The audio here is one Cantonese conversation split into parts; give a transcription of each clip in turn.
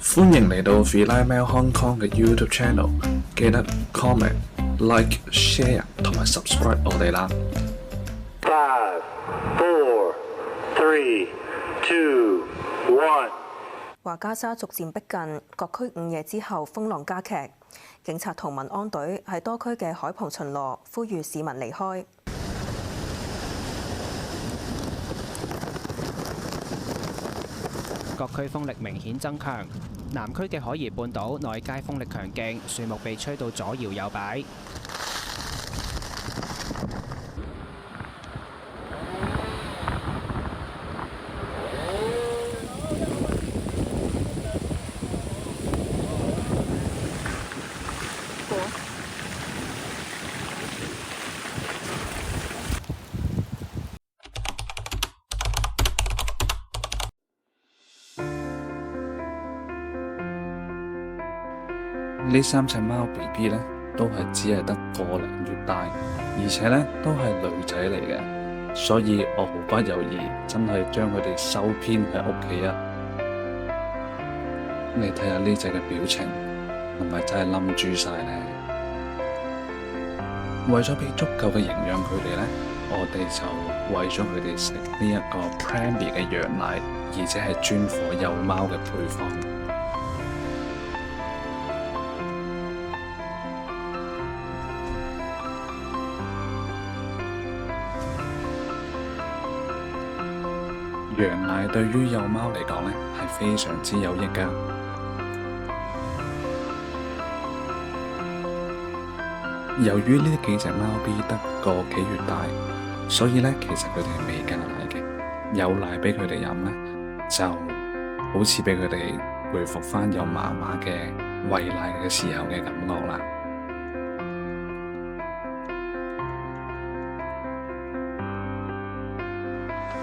歡迎嚟到 Fly Mail Hong Kong 嘅 YouTube Channel，記得 comment、like、share 同埋 subscribe 我哋啦。5, 4, 3, 2, 1。話加沙逐漸逼近，各區午夜之後風浪加劇，警察同民安隊喺多區嘅海旁巡邏，呼籲市民離開。各區風力明顯增強，南區嘅海怡半島內街風力強勁，樹木被吹到左搖右擺。呢3隻貓 BB 呢，都係只係得個零月大，而且呢都係女仔嚟嘅，所以我毫不猶豫，真係將佢哋收編喺屋企啊！你睇下呢隻嘅表情，係咪真係冧豬晒呢？為咗俾足夠嘅營養佢哋呢，我哋就餵咗佢哋食呢一個 Premier 嘅羊奶，而且係專貨幼貓嘅配方。羊奶對於幼貓嚟講呢係非常之有益㗎。由於呢幾隻貓 B 得個幾月大，所以呢其實佢哋係未加奶嘅。有奶俾佢哋飲呢，就好似俾佢哋回復返有媽媽嘅餵奶嘅時候嘅感覺啦。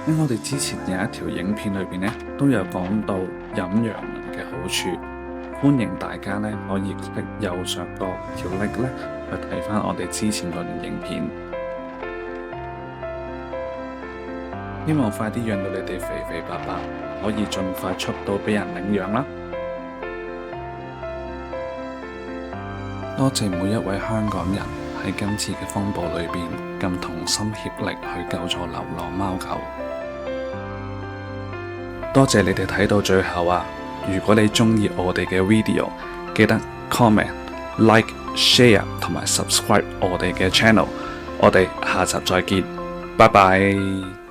喺我哋之前有一條影片裏邊呢，都有講到飲羊奶嘅好處，歡迎大家呢可以 click 右上角條 link 呢去睇翻我哋之前嗰段影片。希望快啲養到你哋肥肥白白，可以盡快出到俾人領養啦！多謝每一位香港人喺今次嘅風暴裏邊咁同心協力去救助流浪貓狗。多謝你哋睇到最後啊！如果你鍾意我哋嘅 video， 記得 comment、like、share 同埋 subscribe 我哋嘅 channel。我哋下集再見，拜拜。